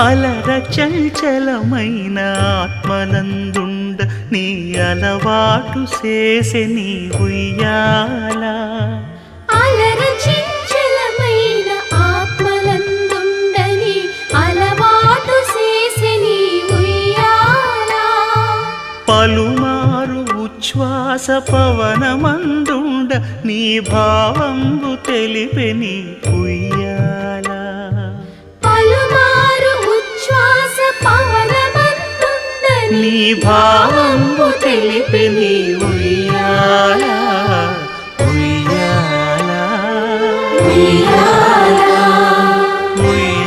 అలర చంచలమైన ఆత్మనందుండ నీ అలవాటు చేసే నీ ఉయ్యాల అలర చంచలమైన ఆత్మలందుండని అలవాటు చేసే నీ ఉయ్యాల పలుమారు ఉచ్ఛ్వాస పవనమందుండ నీ భావంబు తెలిపే నీ ఉయ్యాల పలుమారు ఉచ్ఛ్వాస పవనమందుండని నీ భావంబు తెలిపే నీ